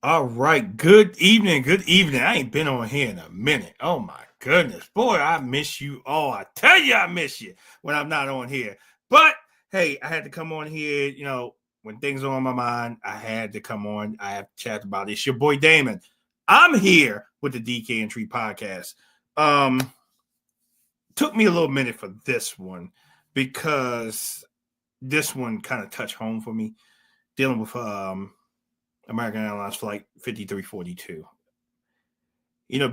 All right. Good evening. Good evening. I ain't been on here in a minute. Oh my goodness. Boy, I miss you all. I tell you, I miss you when I'm not on here. But hey, I had to come on here. When things are on my mind, I had to come on. I have to chat about it. It's your boy Damon. I'm here with the DK and Tree podcast. Um, Took me a little minute for this one because this one kind of touched home for me, dealing with American Airlines Flight 5342.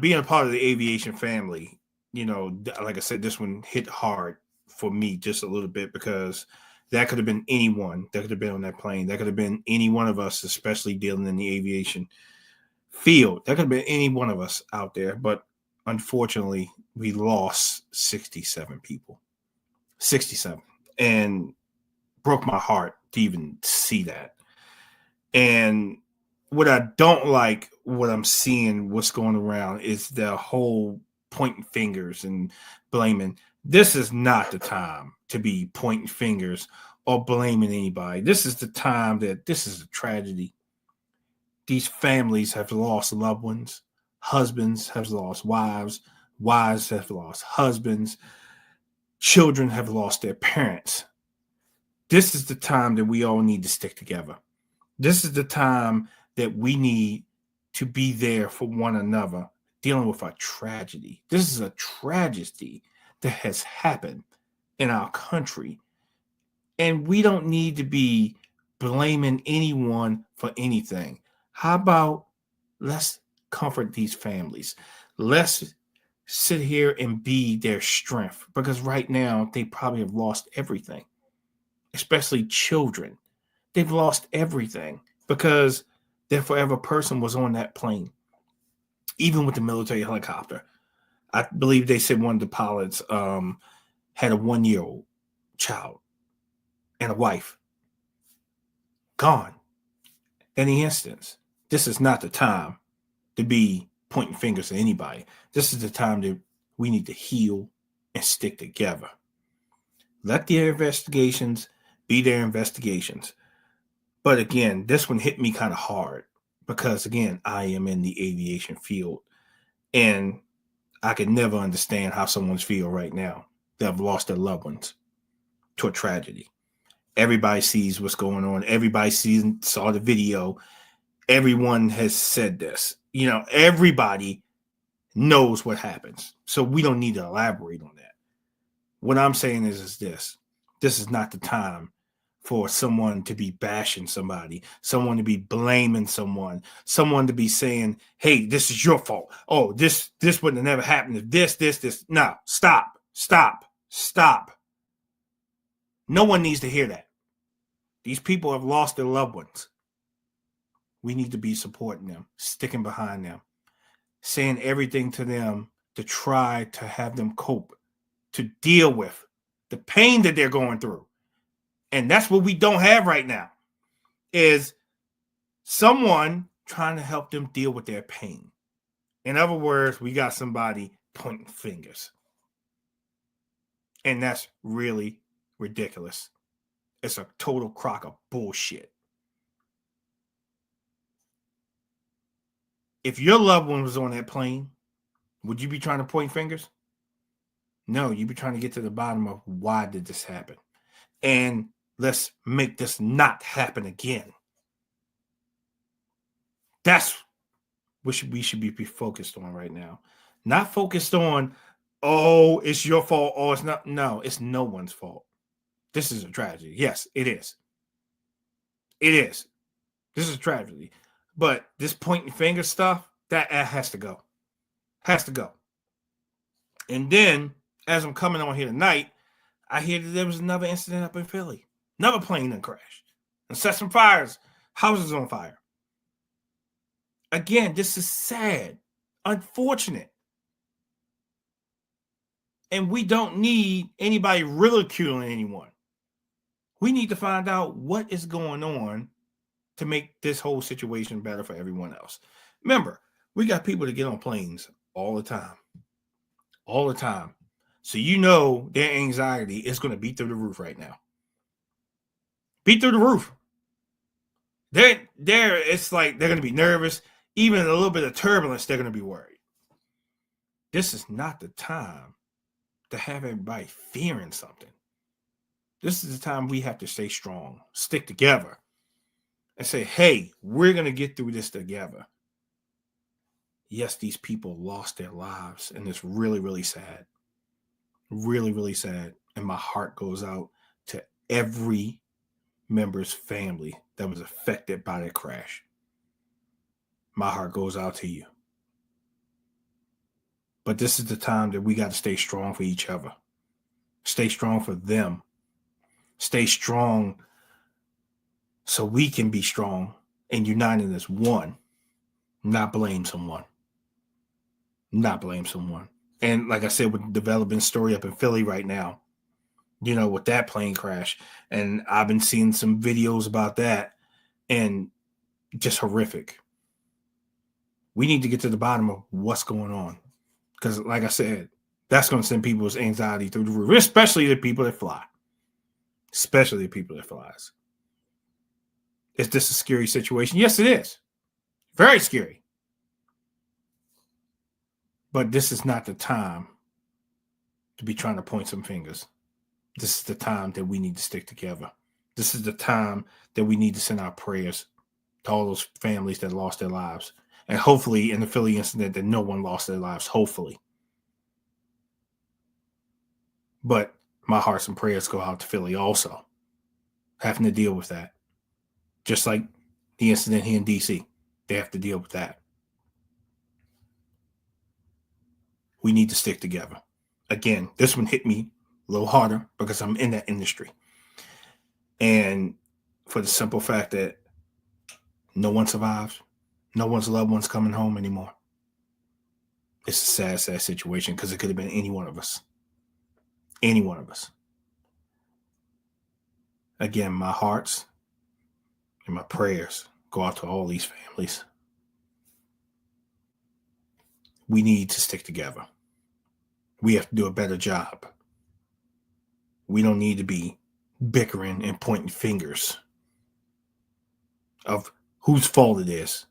Being a part of the aviation family, like I said, this one hit hard for me just a little bit because that could have been anyone that could have been on that plane. That could have been any one of us, especially dealing in the aviation field. That could have been any one of us out there. But unfortunately, we lost 67 people. 67. And broke my heart to even see that. And what I don't like, what I'm seeing, what's going around is the whole pointing fingers and blaming. This is not the time to be pointing fingers or blaming anybody. This is the time that this is a tragedy. These families have lost loved ones. Husbands have lost wives. Wives have lost husbands. Children have lost their parents. This is the time that we all need to stick together. This is the time that we need to be there for one another, dealing with a tragedy. This is a tragedy that has happened in our country. And we don't need to be blaming anyone for anything. How about let's comfort these families? Let's sit here and be their strength because right now they probably have lost everything, especially children. They've lost everything because their forever person was on that plane, even with the military helicopter. I believe they said one of the pilots had a 1-year-old child and a wife gone in the instance. This is not the time to be pointing fingers at anybody. This is the time that we need to heal and stick together. Let their investigations be their investigations. But again, this one hit me kind of hard because, again, I am in the aviation field and I could never understand how someone's feel right now that have lost their loved ones to a tragedy. Everybody sees what's going on. Everybody saw the video. Everyone has said this. Everybody knows what happens. So we don't need to elaborate on that. What I'm saying is this. This is not the time for someone to be bashing somebody, someone to be blaming someone to be saying, hey, this is your fault. Oh, this wouldn't have never happened if this. No, stop. No one needs to hear that. These people have lost their loved ones. We need to be supporting them, sticking behind them, saying everything to them to try to have them cope, to deal with the pain that they're going through. And that's what we don't have right now is someone trying to help them deal with their pain. In other words, we got somebody pointing fingers. And that's really ridiculous. It's a total crock of bullshit. If your loved one was on that plane, would you be trying to point fingers? No, you'd be trying to get to the bottom of why did this happen? And let's make this not happen again. That's what we should be focused on right now. Not focused on, oh, it's your fault. Oh, it's not. No, it's no one's fault. This is a tragedy. Yes, it is. It is. This is a tragedy. But this pointing finger stuff, that has to go. Has to go. And then, as I'm coming on here tonight, I hear that there was another incident up in Philly. Another plane that crashed and set some fires, houses on fire. Again, this is sad, unfortunate. And we don't need anybody ridiculing anyone. We need to find out what is going on to make this whole situation better for everyone else. Remember, we got people that get on planes all the time. All the time. So their anxiety is going to be through the roof right now. Beat through the roof. It's like they're going to be nervous. Even a little bit of turbulence, they're going to be worried. This is not the time to have everybody fearing something. This is the time we have to stay strong, stick together, and say, hey, we're going to get through this together. Yes, these people lost their lives, and it's really, really sad. Really, really sad. And my heart goes out to every member's family that was affected by that crash. My heart goes out to you. But this is the time that we got to stay strong for each other. Stay strong for them. Stay strong so we can be strong and united as one. Not blame someone. Not blame someone. And like I said, with the developing story up in Philly right now, with that plane crash, and I've been seeing some videos about that, and just horrific. We need to get to the bottom of what's going on. Because like I said, that's going to send people's anxiety through the roof, especially the people that fly. Especially the people that flies. Is this a scary situation? Yes, it is. Very scary. But this is not the time to be trying to point some fingers. This is the time that we need to stick together. This is the time that we need to send our prayers to all those families that lost their lives. And hopefully in the Philly incident that no one lost their lives, hopefully. But my hearts and prayers go out to Philly also, having to deal with that. Just like the incident here in D.C., they have to deal with that. We need to stick together. Again, this one hit me a little harder because I'm in that industry. And for the simple fact that no one survives, no one's loved one's coming home anymore. It's a sad, sad situation because it could have been any one of us. Any one of us. Again, my hearts and my prayers go out to all these families. We need to stick together. We have to do a better job. We don't need to be bickering and pointing fingers of whose fault it is.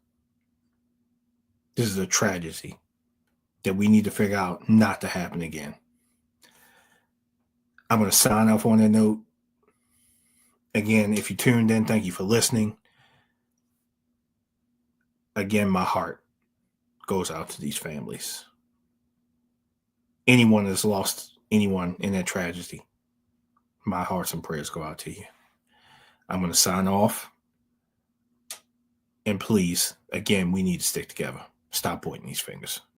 This is a tragedy that we need to figure out not to happen again. I'm going to sign off on that note. Again, if you tuned in, thank you for listening. Again, my heart goes out to these families. Anyone that's lost anyone in that tragedy, my hearts and prayers go out to you. I'm going to sign off. And please, again, we need to stick together. Stop pointing these fingers.